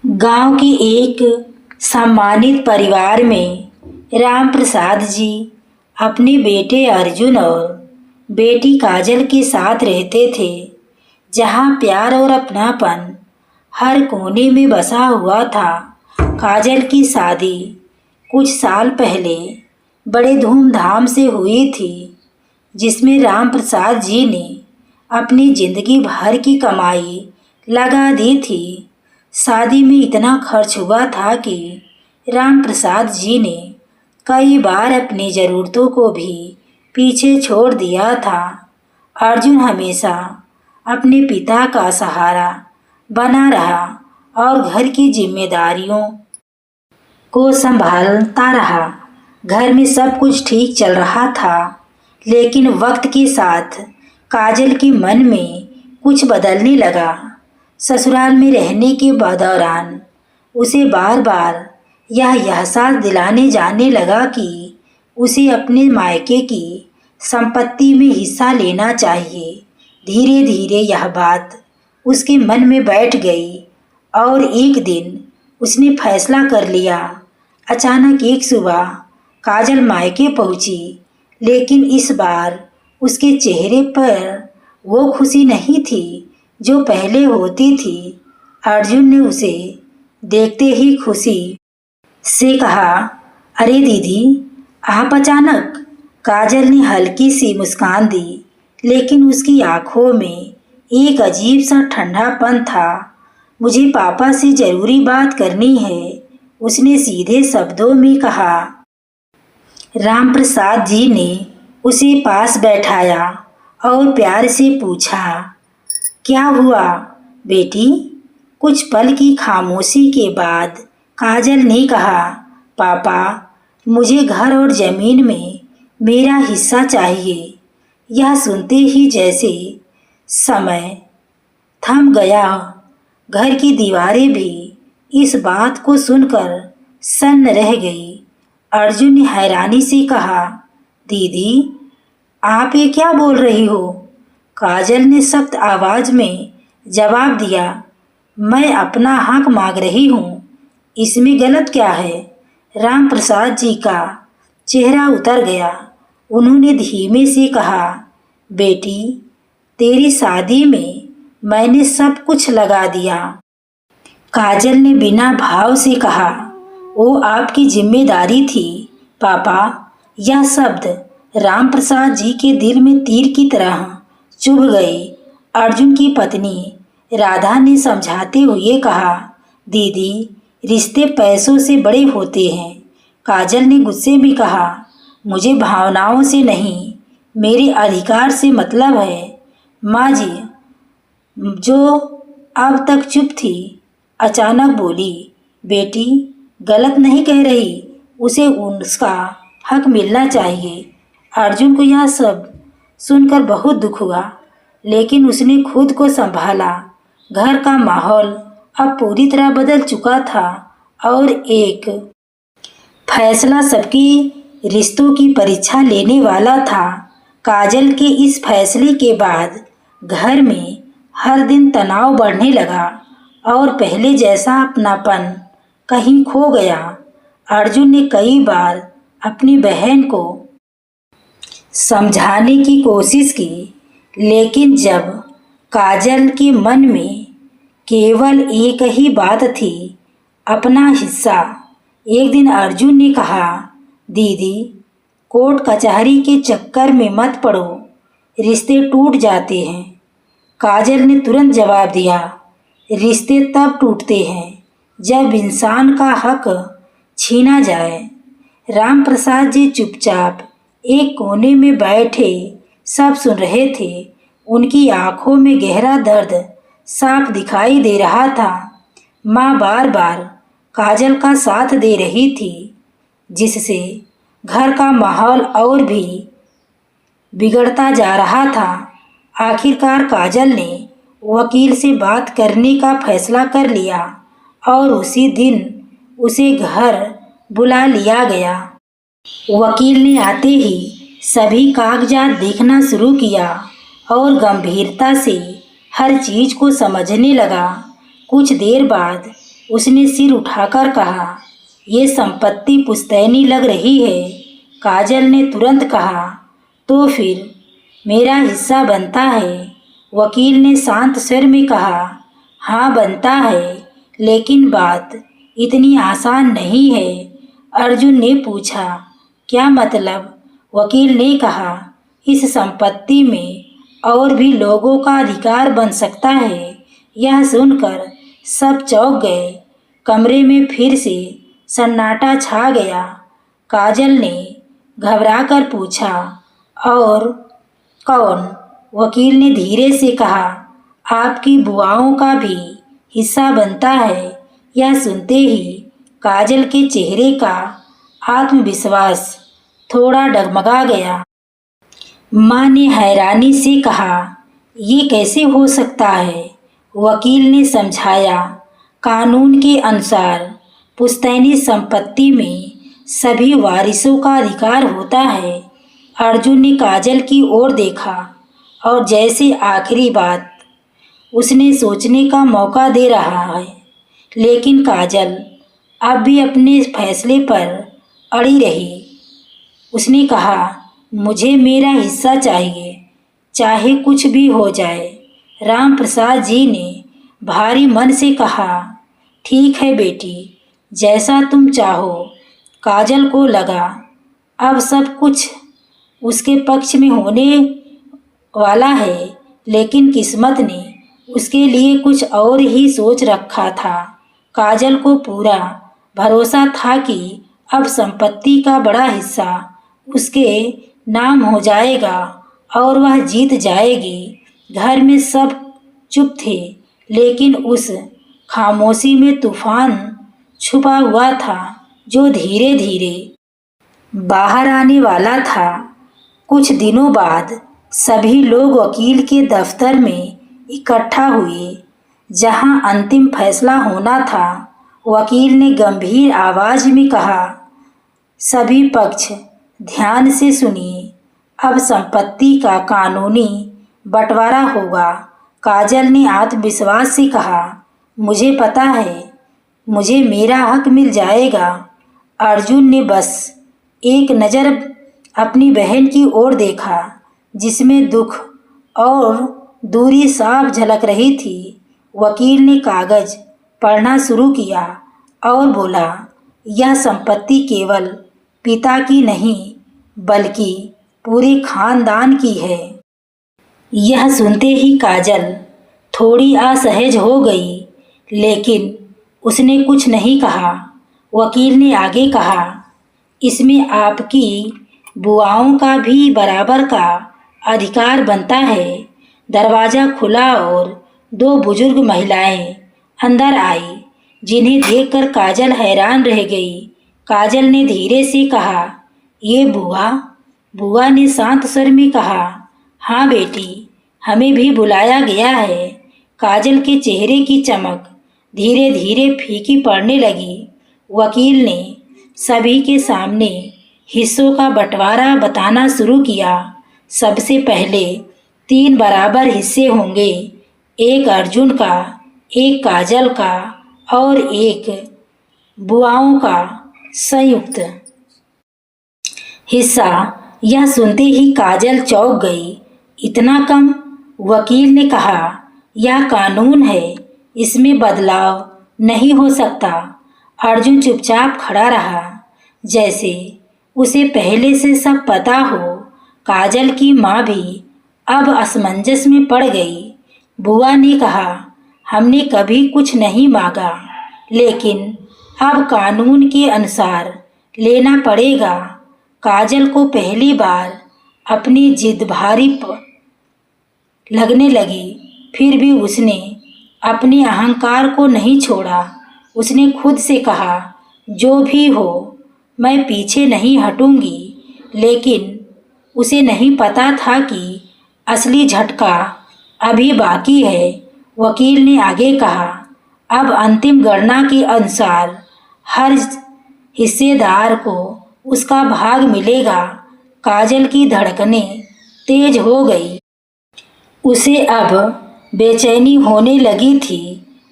गांव के एक सम्मानित परिवार में राम प्रसाद जी अपने बेटे अर्जुन और बेटी काजल के साथ रहते थे। जहां प्यार और अपनापन हर कोने में बसा हुआ था। काजल की शादी कुछ साल पहले बड़े धूमधाम से हुई थी, जिसमें राम प्रसाद जी ने अपनी जिंदगी भर की कमाई लगा दी थी। शादी में इतना खर्च हुआ था कि राम प्रसाद जी ने कई बार अपनी ज़रूरतों को भी पीछे छोड़ दिया था। अर्जुन हमेशा अपने पिता का सहारा बना रहा और घर की जिम्मेदारियों को संभालता रहा। घर में सब कुछ ठीक चल रहा था, लेकिन वक्त के साथ काजल के मन में कुछ बदलने लगा। ससुराल में रहने के दौरान उसे बार बार यह एहसास दिलाने जाने लगा कि उसे अपने मायके की संपत्ति में हिस्सा लेना चाहिए। धीरे धीरे यह बात उसके मन में बैठ गई और एक दिन उसने फैसला कर लिया। अचानक एक सुबह काजल मायके पहुंची, लेकिन इस बार उसके चेहरे पर वो खुशी नहीं थी जो पहले होती थी। अर्जुन ने उसे देखते ही खुशी से कहा, अरे दीदी, आप अचानक। काजल ने हल्की सी मुस्कान दी, लेकिन उसकी आंखों में एक अजीब सा ठंडापन था। मुझे पापा से जरूरी बात करनी है, उसने सीधे शब्दों में कहा। राम प्रसाद जी ने उसे पास बैठाया और प्यार से पूछा, क्या हुआ बेटी? कुछ पल की खामोशी के बाद काजल ने कहा, पापा, मुझे घर और ज़मीन में मेरा हिस्सा चाहिए। यह सुनते ही जैसे समय थम गया। घर की दीवारें भी इस बात को सुनकर सन्न रह गई। अर्जुन ने हैरानी से कहा, दीदी, आप ये क्या बोल रही हो? काजल ने सख्त आवाज में जवाब दिया, मैं अपना हक मांग रही हूँ, इसमें गलत क्या है? राम प्रसाद जी का चेहरा उतर गया। उन्होंने धीमे से कहा, बेटी, तेरी शादी में मैंने सब कुछ लगा दिया। काजल ने बिना भाव से कहा, वो आपकी जिम्मेदारी थी पापा। यह शब्द राम प्रसाद जी के दिल में तीर की तरह चुभ गए। अर्जुन की पत्नी राधा ने समझाते हुए कहा, दीदी, रिश्ते पैसों से बड़े होते हैं। काजल ने गुस्से में कहा, मुझे भावनाओं से नहीं, मेरे अधिकार से मतलब है। माँ जी, जो अब तक चुप थी, अचानक बोली, बेटी, गलत नहीं कह रही, उसे उसका हक मिलना चाहिए। अर्जुन को यह सब सुनकर बहुत दुख हुआ, लेकिन उसने खुद को संभाला। घर का माहौल अब पूरी तरह बदल चुका था और एक फैसला सबकी रिश्तों की परीक्षा लेने वाला था। काजल के इस फैसले के बाद घर में हर दिन तनाव बढ़ने लगा और पहले जैसा अपनापन कहीं खो गया। अर्जुन ने कई बार अपनी बहन को समझाने की कोशिश की, लेकिन जब काजल के मन में केवल एक ही बात थी, अपना हिस्सा। एक दिन अर्जुन ने कहा, दीदी, कोर्ट कचहरी के चक्कर में मत पड़ो, रिश्ते टूट जाते हैं। काजल ने तुरंत जवाब दिया, रिश्ते तब टूटते हैं जब इंसान का हक छीना जाए। राम प्रसाद जी चुपचाप एक कोने में बैठे सब सुन रहे थे। उनकी आंखों में गहरा दर्द साफ दिखाई दे रहा था। माँ बार बार काजल का साथ दे रही थी, जिससे घर का माहौल और भी बिगड़ता जा रहा था। आखिरकार काजल ने वकील से बात करने का फैसला कर लिया और उसी दिन उसे घर बुला लिया गया। वकील ने आते ही सभी कागजात देखना शुरू किया और गंभीरता से हर चीज को समझने लगा। कुछ देर बाद उसने सिर उठाकर कहा, ये संपत्ति पुश्तैनी लग रही है। काजल ने तुरंत कहा, तो फिर मेरा हिस्सा बनता है। वकील ने शांत स्वर में कहा, हाँ बनता है, लेकिन बात इतनी आसान नहीं है। अर्जुन ने पूछा, क्या मतलब? वकील ने कहा, इस संपत्ति में और भी लोगों का अधिकार बन सकता है। यह सुनकर सब चौंक गए। कमरे में फिर से सन्नाटा छा गया। काजल ने घबराकर पूछा, और कौन? वकील ने धीरे से कहा, आपकी बुआओं का भी हिस्सा बनता है। यह सुनते ही काजल के चेहरे का आत्मविश्वास थोड़ा डगमगा गया। माँ ने हैरानी से कहा, ये कैसे हो सकता है? वकील ने समझाया, कानून के अनुसार पुश्तैनी संपत्ति में सभी वारिसों का अधिकार होता है। अर्जुन ने काजल की ओर देखा और जैसे आखिरी बात उसने सोचने का मौका दे रहा है, लेकिन काजल अब भी अपने फैसले पर अड़ी रही। उसने कहा, मुझे मेरा हिस्सा चाहिए, चाहे कुछ भी हो जाए। राम प्रसाद जी ने भारी मन से कहा, ठीक है बेटी, जैसा तुम चाहो। काजल को लगा अब सब कुछ उसके पक्ष में होने वाला है, लेकिन किस्मत ने उसके लिए कुछ और ही सोच रखा था। काजल को पूरा भरोसा था कि अब संपत्ति का बड़ा हिस्सा उसके नाम हो जाएगा और वह जीत जाएगी। घर में सब चुप थे, लेकिन उस खामोशी में तूफान छुपा हुआ था जो धीरे धीरे बाहर आने वाला था। कुछ दिनों बाद सभी लोग वकील के दफ्तर में इकट्ठा हुए, जहां अंतिम फैसला होना था। वकील ने गंभीर आवाज में कहा, सभी पक्ष ध्यान से सुनिए, अब संपत्ति का कानूनी बंटवारा होगा। काजल ने आत्मविश्वास से कहा, मुझे पता है, मुझे मेरा हक मिल जाएगा। अर्जुन ने बस एक नज़र अपनी बहन की ओर देखा, जिसमें दुख और दूरी साफ झलक रही थी। वकील ने कागज पढ़ना शुरू किया और बोला, यह संपत्ति केवल पिता की नहीं, बल्कि पूरे खानदान की है। यह सुनते ही काजल थोड़ी असहज हो गई, लेकिन उसने कुछ नहीं कहा। वकील ने आगे कहा, इसमें आपकी बुआओं का भी बराबर का अधिकार बनता है। दरवाज़ा खुला और दो बुजुर्ग महिलाएं अंदर आई, जिन्हें देखकर काजल हैरान रह गई। काजल ने धीरे से कहा, ये बुआ? बुआ ने शांत स्वर में कहा, हाँ बेटी, हमें भी बुलाया गया है। काजल के चेहरे की चमक धीरे धीरे फीकी पड़ने लगी। वकील ने सभी के सामने हिस्सों का बंटवारा बताना शुरू किया। सबसे पहले 3 बराबर हिस्से होंगे, एक अर्जुन का, एक काजल का और एक बुआओं का संयुक्त हिस्सा। यह सुनते ही काजल चौंक गई। इतना कम? वकील ने कहा, यह कानून है, इसमें बदलाव नहीं हो सकता। अर्जुन चुपचाप खड़ा रहा, जैसे उसे पहले से सब पता हो। काजल की माँ भी अब असमंजस में पड़ गई। बुआ ने कहा, हमने कभी कुछ नहीं मांगा, लेकिन अब कानून के अनुसार लेना पड़ेगा। काजल को पहली बार अपनी जिद भारी लगने लगी, फिर भी उसने अपने अहंकार को नहीं छोड़ा। उसने खुद से कहा, जो भी हो, मैं पीछे नहीं हटूंगी। लेकिन उसे नहीं पता था कि असली झटका अभी बाकी है। वकील ने आगे कहा, अब अंतिम गणना के अनुसार हर हिस्सेदार को उसका भाग मिलेगा। काजल की धड़कनें तेज हो गई। उसे अब बेचैनी होने लगी थी।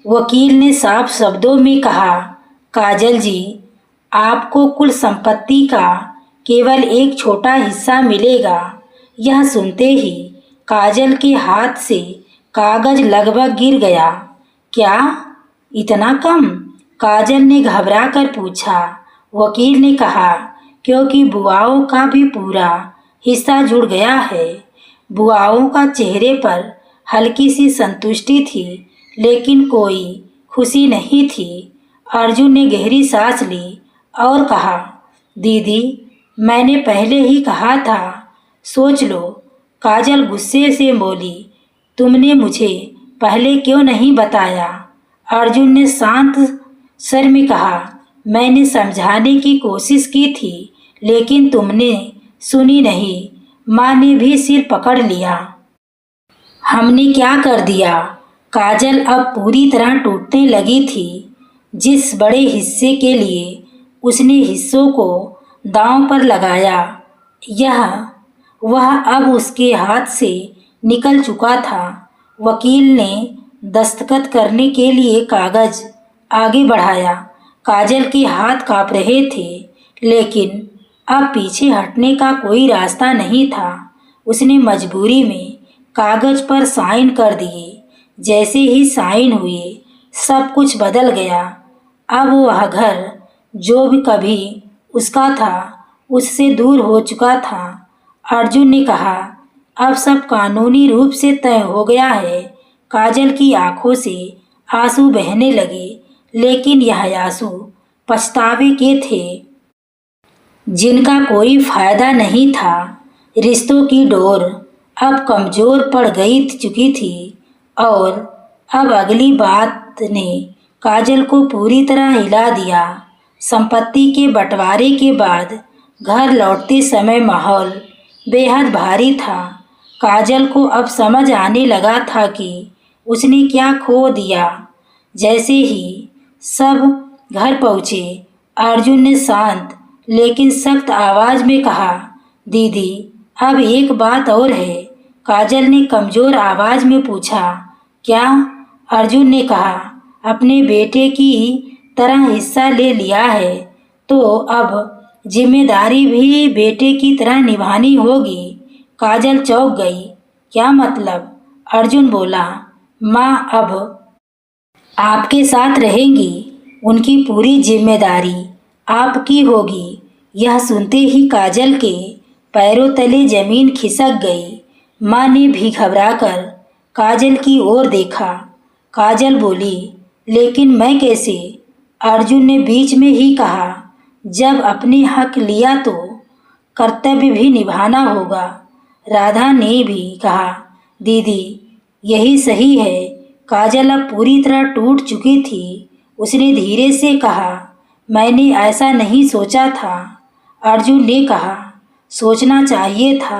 वकील ने साफ शब्दों में कहा, काजल जी, आपको कुल संपत्ति का केवल एक छोटा हिस्सा मिलेगा। यह सुनते ही काजल के हाथ से कागज लगभग गिर गया। क्या? इतना कम? काजल ने घबरा कर पूछा। वकील ने कहा, क्योंकि बुआओं का भी पूरा हिस्सा जुड़ गया है। बुआओं का चेहरे पर हल्की सी संतुष्टि थी, लेकिन कोई खुशी नहीं थी। अर्जुन ने गहरी सांस ली और कहा, दीदी, मैंने पहले ही कहा था, सोच लो। काजल गुस्से से बोली, तुमने मुझे पहले क्यों नहीं बताया? अर्जुन ने शांत स्वर में कहा, मैंने समझाने की कोशिश की थी, लेकिन तुमने सुनी नहीं। माँ ने भी सिर पकड़ लिया। हमने क्या कर दिया? काजल अब पूरी तरह टूटने लगी थी। जिस बड़े हिस्से के लिए उसने हिस्सों को दांव पर लगाया, वह अब उसके हाथ से निकल चुका था। वकील ने दस्तखत करने के लिए कागज आगे बढ़ाया। काजल के हाथ कांप रहे थे, लेकिन अब पीछे हटने का कोई रास्ता नहीं था। उसने मजबूरी में कागज पर साइन कर दिए। जैसे ही साइन हुए, सब कुछ बदल गया। अब वह घर जो भी कभी उसका था, उससे दूर हो चुका था। अर्जुन ने कहा, अब सब कानूनी रूप से तय हो गया है। काजल की आंखों से आंसू बहने लगे, लेकिन यह आंसू पछतावे के थे, जिनका कोई फायदा नहीं था। रिश्तों की डोर अब कमजोर पड़ गई चुकी थी, और अब अगली बात ने काजल को पूरी तरह हिला दिया। संपत्ति के बंटवारे के बाद घर लौटते समय माहौल बेहद भारी था। काजल को अब समझ आने लगा था कि उसने क्या खो दिया। जैसे ही सब घर पहुँचे, अर्जुन ने शांत लेकिन सख्त आवाज में कहा, दीदी, अब एक बात और है। काजल ने कमजोर आवाज में पूछा, क्या? अर्जुन ने कहा, अपने बेटे की तरह हिस्सा ले लिया है, तो अब जिम्मेदारी भी बेटे की तरह निभानी होगी। काजल चौंक गई। क्या मतलब? अर्जुन बोला, माँ अब आपके साथ रहेंगी। उनकी पूरी जिम्मेदारी आपकी होगी। यह सुनते ही काजल के पैरों तले जमीन खिसक गई। माँ ने भी घबराकर काजल की ओर देखा। काजल बोली, लेकिन मैं कैसे? अर्जुन ने बीच में ही कहा, जब अपने हक लिया तो कर्तव्य भी निभाना होगा। राधा ने भी कहा, दीदी, यही सही है। काजल अब पूरी तरह टूट चुकी थी। उसने धीरे से कहा, मैंने ऐसा नहीं सोचा था। अर्जुन ने कहा, सोचना चाहिए था।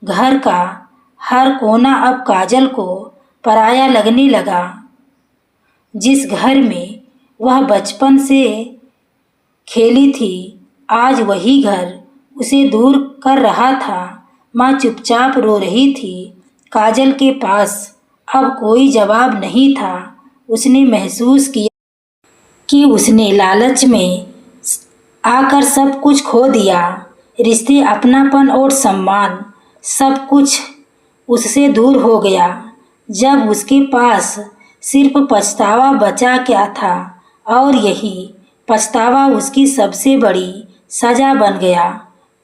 घर का हर कोना अब काजल को पराया लगने लगा। जिस घर में वह बचपन से खेली थी, आज वही घर उसे दूर कर रहा था। माँ चुपचाप रो रही थी। काजल के पास अब कोई जवाब नहीं था। उसने महसूस किया कि उसने लालच में आकर सब कुछ खो दिया। रिश्ते, अपनापन और सम्मान, सब कुछ उससे दूर हो गया। जब उसके पास सिर्फ पछतावा बचा क्या था, और यही पछतावा उसकी सबसे बड़ी सजा बन गया।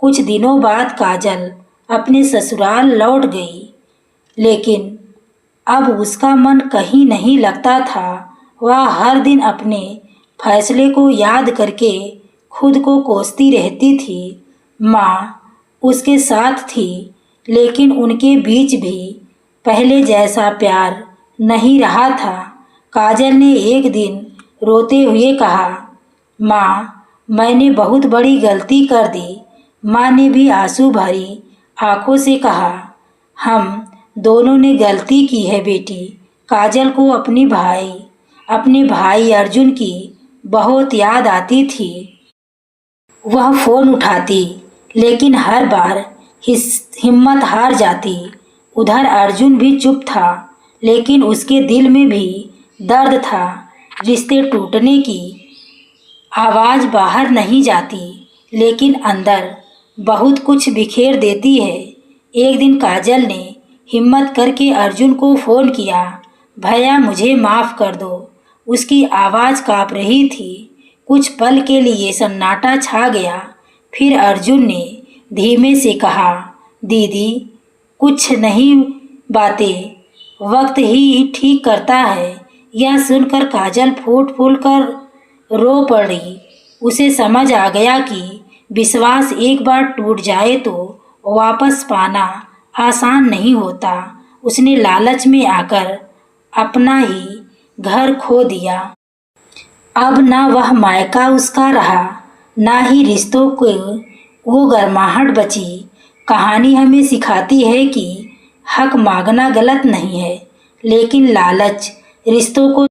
कुछ दिनों बाद काजल अपने ससुराल लौट गई, लेकिन अब उसका मन कहीं नहीं लगता था। वह हर दिन अपने फैसले को याद करके खुद को कोसती रहती थी। माँ उसके साथ थी, लेकिन उनके बीच भी पहले जैसा प्यार नहीं रहा था। काजल ने एक दिन रोते हुए कहा, माँ, मैंने बहुत बड़ी गलती कर दी। माँ ने भी आंसू भरी आंखों से कहा, हम दोनों ने गलती की है बेटी। काजल को अपने भाई अर्जुन की बहुत याद आती थी। वह फ़ोन उठाती, लेकिन हर बार हिम्मत हार जाती। उधर अर्जुन भी चुप था, लेकिन उसके दिल में भी दर्द था। रिश्ते टूटने की आवाज़ बाहर नहीं जाती, लेकिन अंदर बहुत कुछ बिखेर देती है। एक दिन काजल ने हिम्मत करके अर्जुन को फ़ोन किया। भैया मुझे माफ़ कर दो। उसकी आवाज़ काँप रही थी। कुछ पल के लिए सन्नाटा छा गया। फिर अर्जुन ने धीमे से कहा, दीदी कुछ नहीं, बातें वक्त ही ठीक करता है। यह सुनकर काजल फूट फूट कर रो पड़ी। उसे समझ आ गया कि विश्वास एक बार टूट जाए तो वापस पाना आसान नहीं होता। उसने लालच में आकर अपना ही घर खो दिया। अब ना वह मायका उसका रहा, ना ही रिश्तों को वो गर्माहट बची। कहानी हमें सिखाती है कि हक मांगना गलत नहीं है, लेकिन लालच रिश्तों को